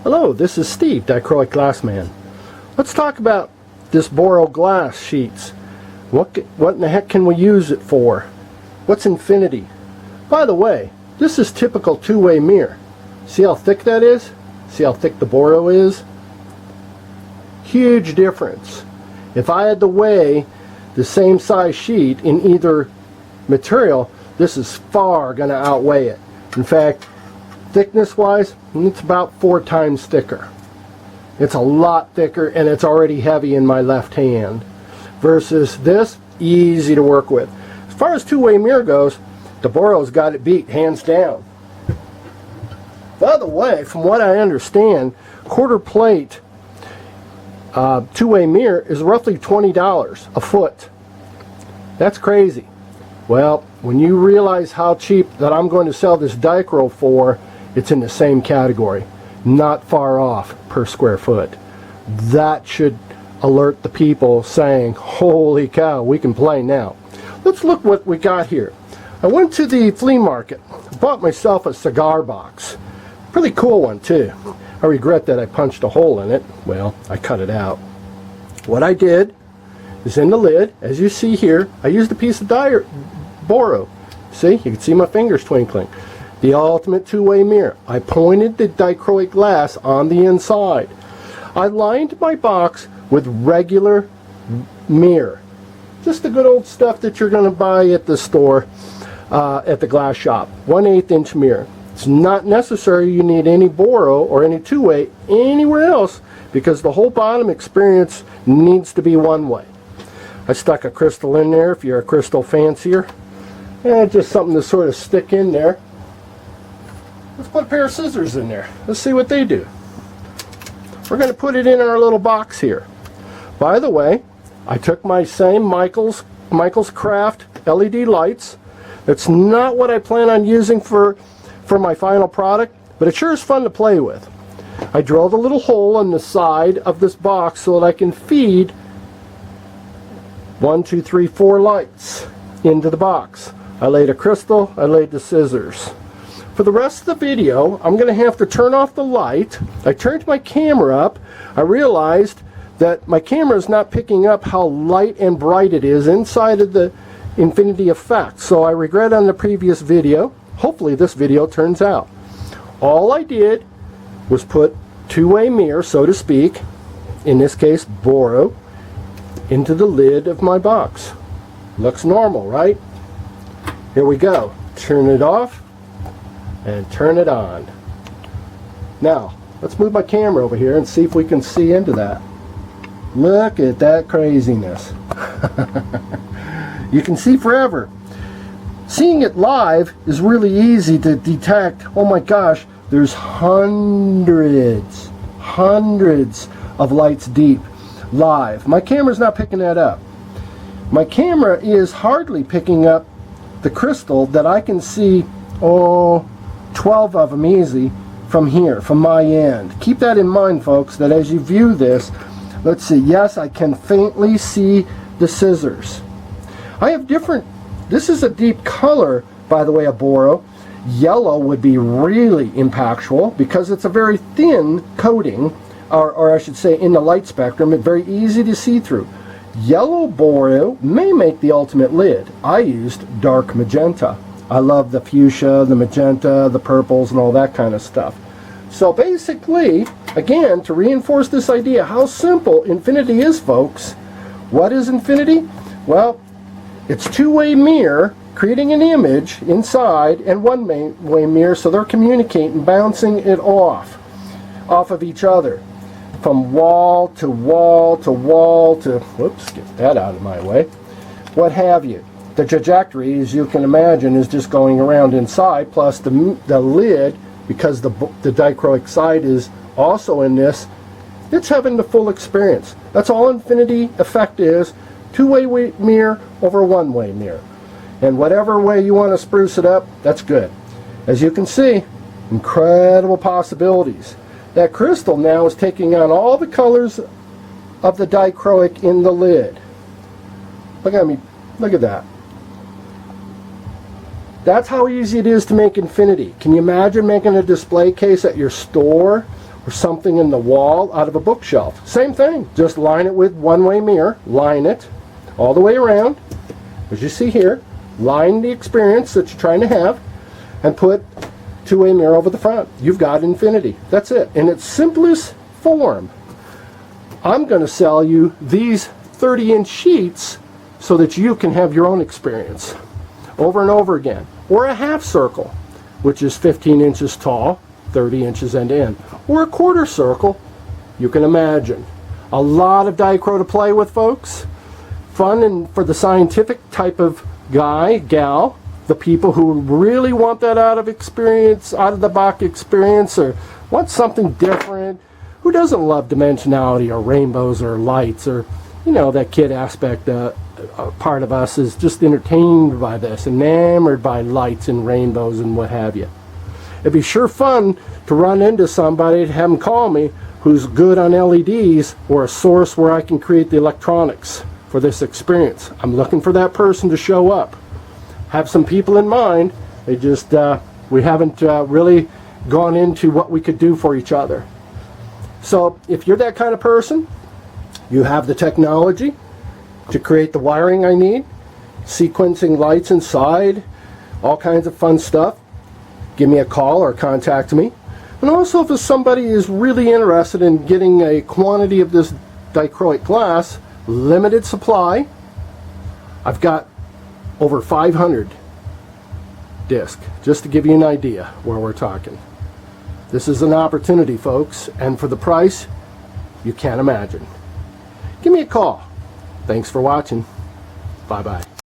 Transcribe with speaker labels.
Speaker 1: Hello, this is Steve, Dichroic Glass Man. Let's talk about this Boro glass sheets. What in the heck can we use it for? What's infinity? By the way, this is typical two-way mirror. See how thick that is? See how thick the Boro is? Huge difference. If I had to weigh the same size sheet in either material, this is far going to outweigh it. In fact, thickness wise, it's about 4 times thicker. It's a lot thicker, and it's already heavy in my left hand. Versus this, easy to work with. As far as two-way mirror goes, the Boro's got it beat, hands down. By the way, from what I understand, quarter plate two-way mirror is roughly $20 a foot. That's crazy. Well, when you realize how cheap that I'm going to sell this Dichro for, it's in the same category, not far off per square foot. That should alert the people saying, holy cow, we can play now. Let's look what we got here. I went to the flea market, bought myself a cigar box. Pretty cool one too. I regret that I punched a hole in it. Well, I cut it out. What I did is in the lid, as you see here, I used a piece of Boro. See, you can see my fingers twinkling. The ultimate two-way mirror. I pointed the dichroic glass on the inside. I lined my box with regular mirror. Just the good old stuff that you're going to buy at the store, at the glass shop. 1/8 inch mirror. It's not necessary you need any Boro or any two-way anywhere else, because the whole bottom experience needs to be one way. I stuck a crystal in there if you're a crystal fancier. And just something to sort of stick in there. Let's put a pair of scissors in there. Let's see what they do. We're going to put it in our little box here. By the way, I took my same Michael's Craft LED lights. It's not what I plan on using for my final product, but it sure is fun to play with. I drilled a little hole in the side of this box so that I can feed 1, 2, 3, 4 lights into the box. I laid a crystal, I laid the scissors. For the rest of the video, I'm going to have to turn off the light. I turned my camera up. I realized that my camera is not picking up how light and bright it is inside of the infinity effect. So I regret on the previous video. Hopefully this video turns out. All I did was put two-way mirror, so to speak, in this case Boro, into the lid of my box. Looks normal, right? Here we go. Turn it off and turn it on. Now, let's move my camera over here and see if we can see into that. Look at that craziness. You can see forever. Seeing it live is really easy to detect. Oh my gosh, there's hundreds of lights deep live. My camera's not picking that up. My camera is hardly picking up the crystal that I can see, 12 of them easy from here, from my end. Keep that in mind, folks, that as you view this, let's see, yes, I can faintly see the scissors. I have different, this is a deep color, by the way, of Boro. Yellow would be really impactful because it's a very thin coating, or I should say in the light spectrum, it's very easy to see through. Yellow Boro may make the ultimate lid. I used dark magenta. I love the fuchsia, the magenta, the purples, and all that kind of stuff. So basically, again, to reinforce this idea how simple infinity is, folks. What is infinity? Well, it's two-way mirror creating an image inside and one-way mirror, so they're communicating, bouncing it off of each other. From wall to wall to wall to, whoops, get that out of my way, what have you. The trajectory, as you can imagine, is just going around inside, plus the lid, because the dichroic side is also in this, it's having the full experience. That's all infinity effect is, two-way mirror over one-way mirror. And whatever way you want to spruce it up, that's good. As you can see, incredible possibilities. That crystal now is taking on all the colors of the dichroic in the lid. Look at me, look at that. That's how easy it is to make infinity. Can you imagine making a display case at your store or something in the wall out of a bookshelf. Same thing, just line it with one-way mirror, line it all the way around, as you see here, line the experience that you're trying to have, and put two-way mirror over the front. You've got infinity. That's it. In its simplest form. I'm going to sell you these 30-inch sheets so that you can have your own experience over and over again. Or a half circle, which is 15 inches tall, 30 inches end to end. Or a quarter circle, you can imagine. A lot of Dichro to play with, folks. Fun and for the scientific type of guy, gal, the people who really want that out of the box experience, or want something different. Who doesn't love dimensionality or rainbows or lights, or, you know, that kid aspect? Part of us is just entertained by this, enamored by lights and rainbows and what have you. It'd be sure fun to run into somebody, to have them call me, who's good on LEDs, or a source where I can create the electronics for this experience. I'm looking for that person to show up. Have some people in mind. They just, we haven't really gone into what we could do for each other. So if you're that kind of person, you have the technology to create the wiring I need, sequencing lights inside, all kinds of fun stuff, give me a call or contact me. And also, if somebody is really interested in getting a quantity of this dichroic glass, limited supply, I've got over 500 discs, just to give you an idea where we're talking. This is an opportunity, folks, and for the price you can't imagine. Give me a call. Thanks for watching. Bye-bye.